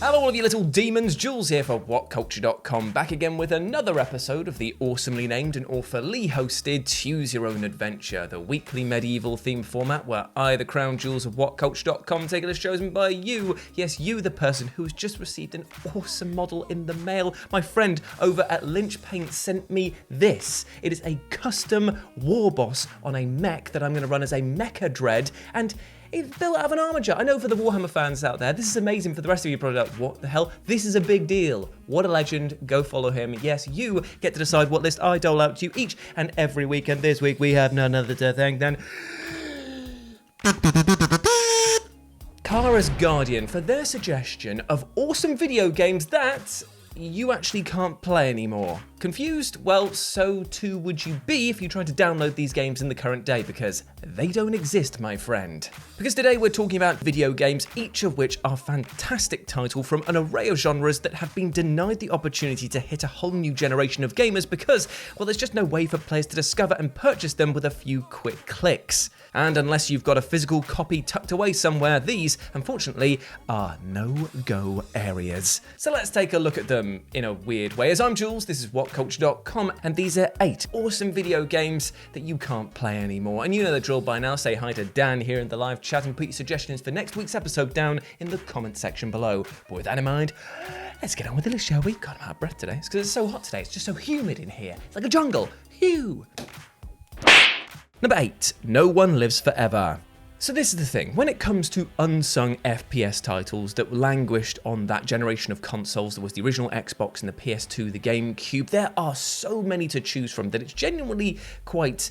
Hello all of you little demons, Jules here for WhatCulture.com, back again with another episode of the awesomely named and awfully hosted Choose Your Own Adventure, the weekly medieval themed format where I, the crown jewels of WhatCulture.com, take a list chosen by you, yes you, the person who has just received an awesome model in the mail. My friend over at Lynch Paint sent me this. It is a custom war boss on a mech that I'm going to run as a mecha dread, and it's built out of an armature. I know for the Warhammer fans out there, this is amazing. For the rest of you probably like, what the hell? This is a big deal. What a legend. Go follow him. Yes, you get to decide what list I dole out to you each and every week. And this week we have none other than Kara's Guardian for their suggestion of awesome video games that you actually can't play anymore. Confused? Well, so too would you be if you tried to download these games in the current day, because they don't exist, my friend. Because today we're talking about video games, each of which are fantastic titles from an array of genres that have been denied the opportunity to hit a whole new generation of gamers because, well, there's just no way for players to discover and purchase them with a few quick clicks. And unless you've got a physical copy tucked away somewhere, these, unfortunately, are no-go areas. So let's take a look at them in a weird way. As I'm Jules, this is WhatCulture.com, and these are 8 awesome video games that you can't play anymore. And you know the drill by now. Say hi to Dan here in the live chat and put your suggestions for next week's episode down in the comment section below. But with that in mind, let's get on with the list, shall we? God, I'm out of breath today. It's because it's so hot today. It's just so humid in here. It's like a jungle. Phew. Number 8, No One Lives Forever. So this is the thing, when it comes to unsung FPS titles that languished on that generation of consoles, that was the original Xbox and the PS2, the GameCube, there are so many to choose from that it's genuinely quite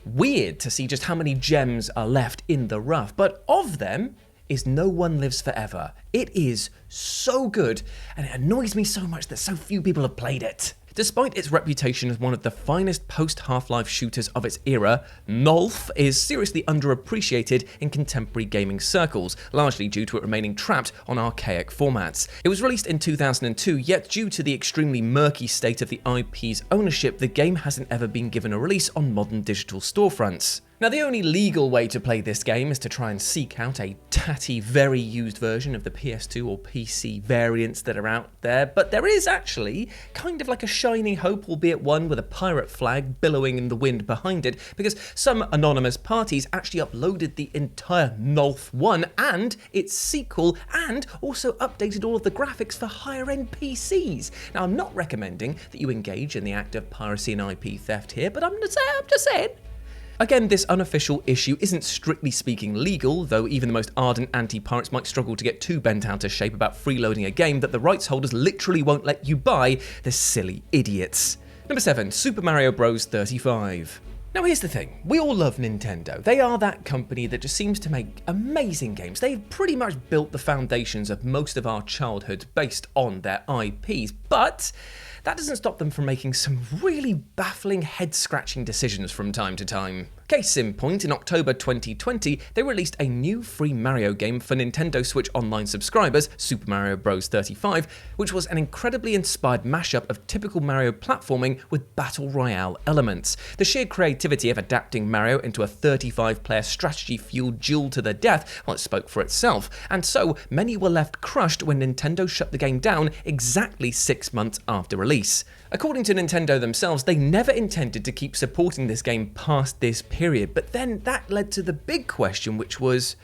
weird to see just how many gems are left in the rough. But of them is No One Lives Forever. It is so good, and it annoys me so much that so few people have played it. Despite its reputation as one of the finest post-Half-Life shooters of its era, NOLF is seriously underappreciated in contemporary gaming circles, largely due to it remaining trapped on archaic formats. It was released in 2002, yet due to the extremely murky state of the IP's ownership, the game hasn't ever been given a release on modern digital storefronts. Now, the only legal way to play this game is to try and seek out a tatty, very used version of the PS2 or PC variants that are out there, but there is actually kind of like a shining hope, albeit one with a pirate flag billowing in the wind behind it, because some anonymous parties actually uploaded the entire NOLF 1 and its sequel, and also updated all of the graphics for higher-end PCs. Now, I'm not recommending that you engage in the act of piracy and IP theft here, but I'm just saying. Again, this unofficial issue isn't strictly speaking legal, though even the most ardent anti-pirates might struggle to get too bent out of shape about freeloading a game that the rights holders literally won't let you buy. They're silly idiots. Number 7, Super Mario Bros. 35. Now here's the thing, we all love Nintendo. They are that company that just seems to make amazing games. They've pretty much built the foundations of most of our childhood based on their IPs, but that doesn't stop them from making some really baffling, head-scratching decisions from time to time. Case in point, in October 2020, they released a new free Mario game for Nintendo Switch Online subscribers, Super Mario Bros. 35, which was an incredibly inspired mashup of typical Mario platforming with battle royale elements. The sheer creativity of adapting Mario into a 35-player strategy-fueled duel to the death, well, it spoke for itself, and so many were left crushed when Nintendo shut the game down exactly 6 months after release. According to Nintendo themselves, they never intended to keep supporting this game past this period, but then that led to the big question, which was,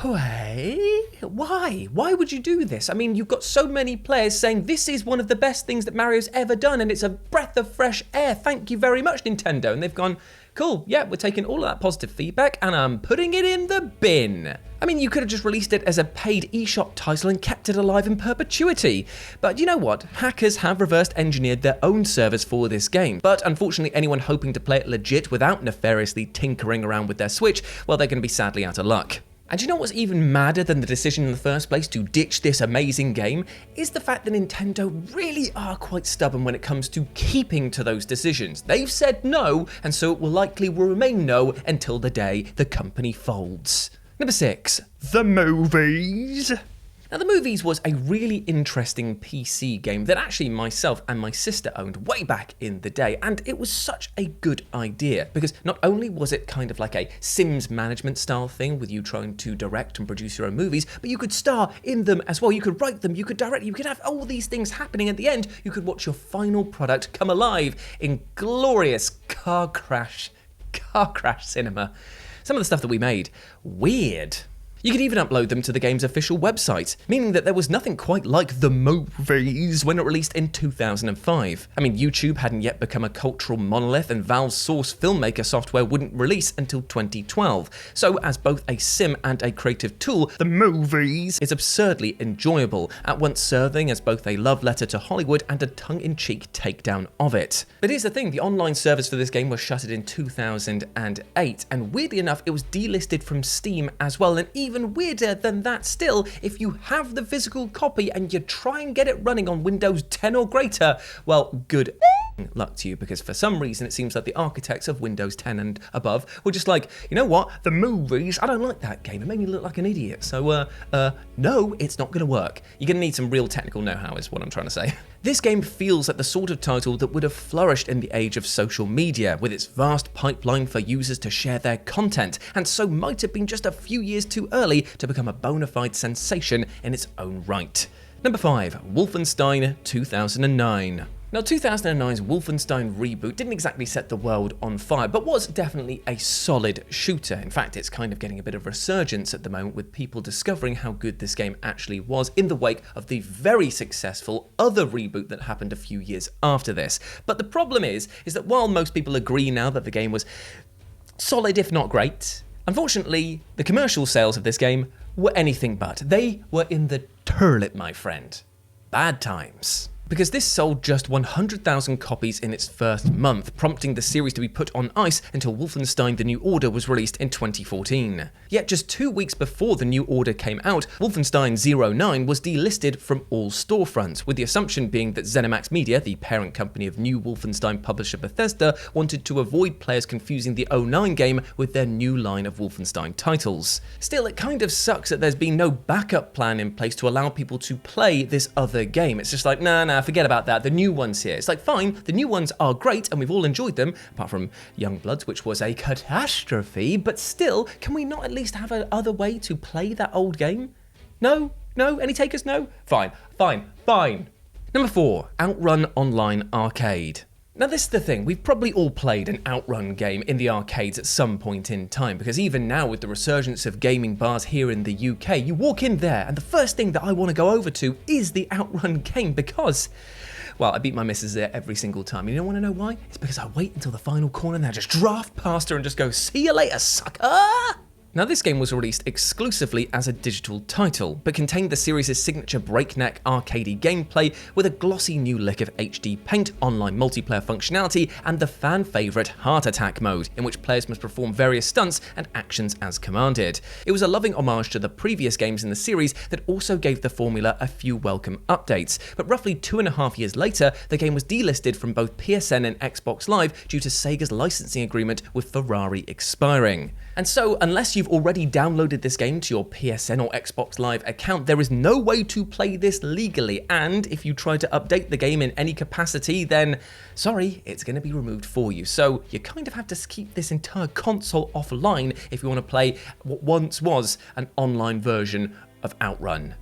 why? Why would you do this? I mean, you've got so many players saying this is one of the best things that Mario's ever done, and it's a breath of fresh air. Thank you very much, Nintendo. And they've gone, cool, yeah, we're taking all of that positive feedback and I'm putting it in the bin. I mean, you could have just released it as a paid eShop title and kept it alive in perpetuity. But you know what? Hackers have reverse engineered their own servers for this game. But unfortunately, anyone hoping to play it legit without nefariously tinkering around with their Switch, well, they're going to be sadly out of luck. And you know what's even madder than the decision in the first place to ditch this amazing game? Is the fact that Nintendo really are quite stubborn when it comes to keeping to those decisions. They've said no, and so it will likely remain no until the day the company folds. Number 6, the movies. Now, The Movies was a really interesting PC game that actually myself and my sister owned way back in the day, and it was such a good idea because not only was it kind of like a Sims management style thing with you trying to direct and produce your own movies, but you could star in them as well. You could write them, you could direct, you could have all these things happening. At the end, you could watch your final product come alive in glorious car crash cinema. Some of the stuff that we made, weird. You could even upload them to the game's official website, meaning that there was nothing quite like The Movies when it released in 2005. I mean, YouTube hadn't yet become a cultural monolith, and Valve's Source filmmaker software wouldn't release until 2012. So, as both a sim and a creative tool, The Movies is absurdly enjoyable, at once serving as both a love letter to Hollywood and a tongue-in-cheek takedown of it. But here's the thing, the online servers for this game were shuttered in 2008, and weirdly enough, it was delisted from Steam as well, and even weirder than that still, if you have the physical copy and you try and get it running on Windows 10 or greater, well, good luck to you, because for some reason it seems like the architects of Windows 10 and above were just like, you know what, The Movies, I don't like that game, it made me look like an idiot, so no, it's not gonna work. You're gonna need some real technical know-how is what I'm trying to say. This game feels like the sort of title that would have flourished in the age of social media, with its vast pipeline for users to share their content, and so might have been just a few years too early to become a bona fide sensation in its own right. Number 5, Wolfenstein 2009. Now, 2009's Wolfenstein reboot didn't exactly set the world on fire, but was definitely a solid shooter. In fact, it's kind of getting a bit of resurgence at the moment, with people discovering how good this game actually was in the wake of the very successful other reboot that happened a few years after this. But the problem is that while most people agree now that the game was solid if not great, unfortunately, the commercial sales of this game were anything but. They were in the toilet, my friend. Bad times. Because this sold just 100,000 copies in its first month, prompting the series to be put on ice until Wolfenstein: The New Order was released in 2014. Yet just 2 weeks before The New Order came out, Wolfenstein 09 was delisted from all storefronts, with the assumption being that ZeniMax Media, the parent company of new Wolfenstein publisher Bethesda, wanted to avoid players confusing the 09 game with their new line of Wolfenstein titles. Still, it kind of sucks that there's been no backup plan in place to allow people to play this other game. It's just like, nah, forget about that, the new one's here. It's like, fine, the new ones are great and we've all enjoyed them, apart from Youngbloods, which was a catastrophe, but still, can we not at least have another way to play that old game? No? Any takers? No? Fine. Number 4, Outrun Online Arcade. Now, this is the thing, we've probably all played an Outrun game in the arcades at some point in time, because even now with the resurgence of gaming bars here in the UK, you walk in there and the first thing that I want to go over to is the Outrun game, because, well, I beat my missus there every single time. You don't want to know why? It's because I wait until the final corner and I just draft past her and just go, see you later, sucker! Now, this game was released exclusively as a digital title, but contained the series' signature breakneck arcadey gameplay with a glossy new lick of HD paint, online multiplayer functionality, and the fan favourite Heart Attack mode, in which players must perform various stunts and actions as commanded. It was a loving homage to the previous games in the series that also gave the formula a few welcome updates, but roughly 2.5 years later, the game was delisted from both PSN and Xbox Live due to Sega's licensing agreement with Ferrari expiring. And so, unless you've already downloaded this game to your PSN or Xbox Live account, there is no way to play this legally, and if you try to update the game in any capacity, then, sorry, it's going to be removed for you. So, you kind of have to keep this entire console offline if you want to play what once was an online version of Outrun.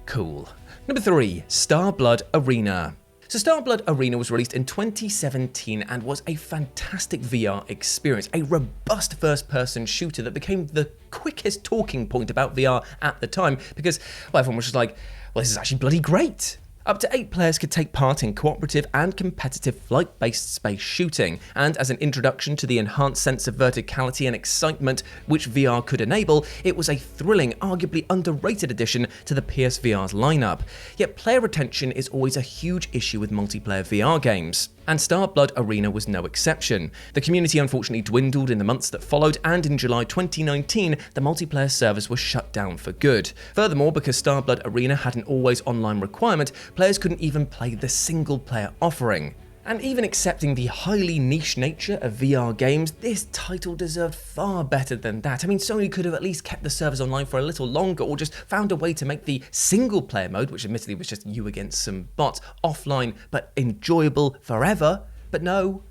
Cool. Number 3, Starblood Arena. So Starblood Arena was released in 2017 and was a fantastic VR experience, a robust first-person shooter that became the quickest talking point about VR at the time because, well, everyone was just like, well, this is actually bloody great. Up to 8 players could take part in cooperative and competitive flight-based space shooting, and as an introduction to the enhanced sense of verticality and excitement which VR could enable, it was a thrilling, arguably underrated addition to the PSVR's lineup. Yet player retention is always a huge issue with multiplayer VR games, and Starblood Arena was no exception. The community unfortunately dwindled in the months that followed, and in July 2019, the multiplayer servers were shut down for good. Furthermore, because Starblood Arena had an always online requirement, players couldn't even play the single-player offering. And even accepting the highly niche nature of VR games, this title deserved far better than that. I mean, Sony could have at least kept the servers online for a little longer, or just found a way to make the single-player mode, which admittedly was just you against some bots, offline but enjoyable forever. But no.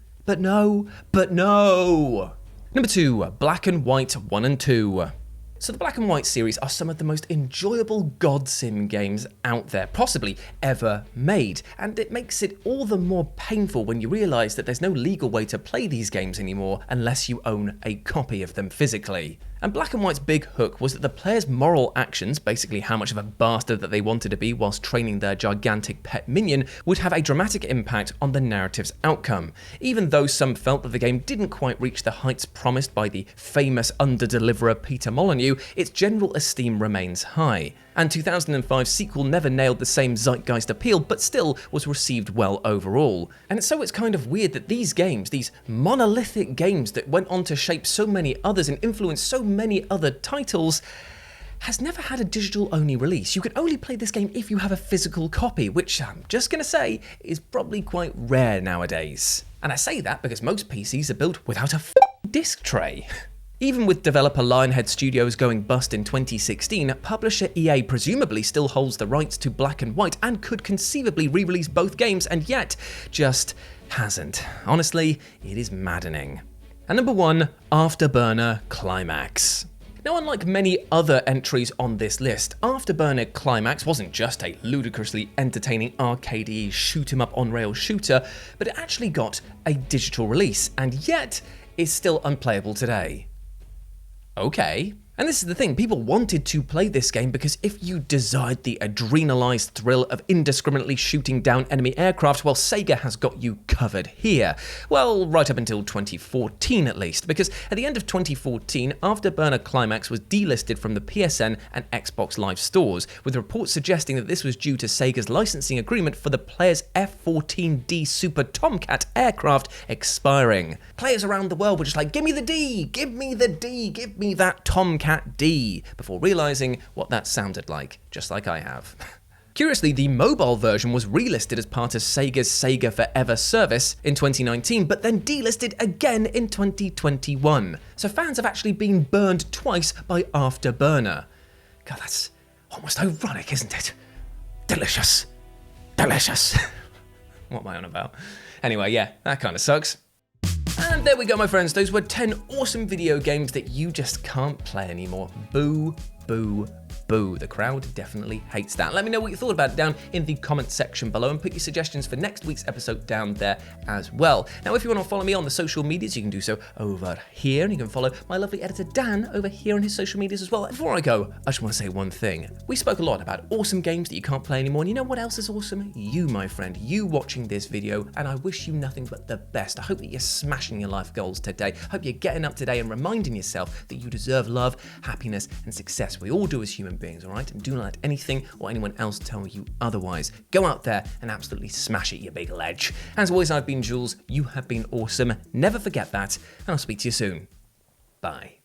Number 2, Black and White 1 and 2. So the Black and White series are some of the most enjoyable God Sim games out there, possibly ever made, and it makes it all the more painful when you realise that there's no legal way to play these games anymore unless you own a copy of them physically. And Black and White's big hook was that the player's moral actions, basically how much of a bastard that they wanted to be whilst training their gigantic pet minion, would have a dramatic impact on the narrative's outcome. Even though some felt that the game didn't quite reach the heights promised by the famous under-deliverer Peter Molyneux, its general esteem remains high. And 2005's sequel never nailed the same zeitgeist appeal, but still was received well overall. And so it's kind of weird that these games, these monolithic games that went on to shape so many others and influence so many other titles, has never had a digital-only release. You can only play this game if you have a physical copy, which I'm just gonna say is probably quite rare nowadays. And I say that because most PCs are built without a disc tray. Even with developer Lionhead Studios going bust in 2016, publisher EA presumably still holds the rights to Black and White and could conceivably re-release both games, and yet just hasn't. Honestly, it is maddening. And number 1, Afterburner Climax. Now, unlike many other entries on this list, Afterburner Climax wasn't just a ludicrously entertaining arcadey shoot-'em-up on-rail shooter, but it actually got a digital release, and yet is still unplayable today. Okay. And this is the thing, people wanted to play this game because if you desired the adrenalized thrill of indiscriminately shooting down enemy aircraft, well, Sega has got you covered here. Well, right up until 2014 at least, because at the end of 2014, Afterburner Climax was delisted from the PSN and Xbox Live stores, with reports suggesting that this was due to Sega's licensing agreement for the player's F-14D Super Tomcat aircraft expiring. Players around the world were just like, give me the D, give me the D, give me that Tomcat D, before realising what that sounded like, just like I have. Curiously, the mobile version was relisted as part of Sega's Sega Forever service in 2019, but then delisted again in 2021. So fans have actually been burned twice by Afterburner. God, that's almost ironic, isn't it? Delicious. Delicious. What am I on about? Anyway, yeah, that kind of sucks. And there we go, my friends. Those were 10 awesome video games that you just can't play anymore. Boo, boo, boo. The crowd definitely hates that. Let me know what you thought about it down in the comment section below, and put your suggestions for next week's episode down there as well. Now, if you want to follow me on the social medias, you can do so over here, and you can follow my lovely editor Dan over here on his social medias as well. Before I go, I just want to say one thing. We spoke a lot about awesome games that you can't play anymore, and you know what else is awesome? You, my friend, you watching this video, and I wish you nothing but the best. I hope that you're smashing your life goals today. I hope you're getting up today and reminding yourself that you deserve love, happiness, and success. We all do as human beings, all right? And do not let anything or anyone else tell you otherwise. Go out there and absolutely smash it, you big ledge. As always, I've been Jules. You have been awesome. Never forget that, and I'll speak to you soon. Bye.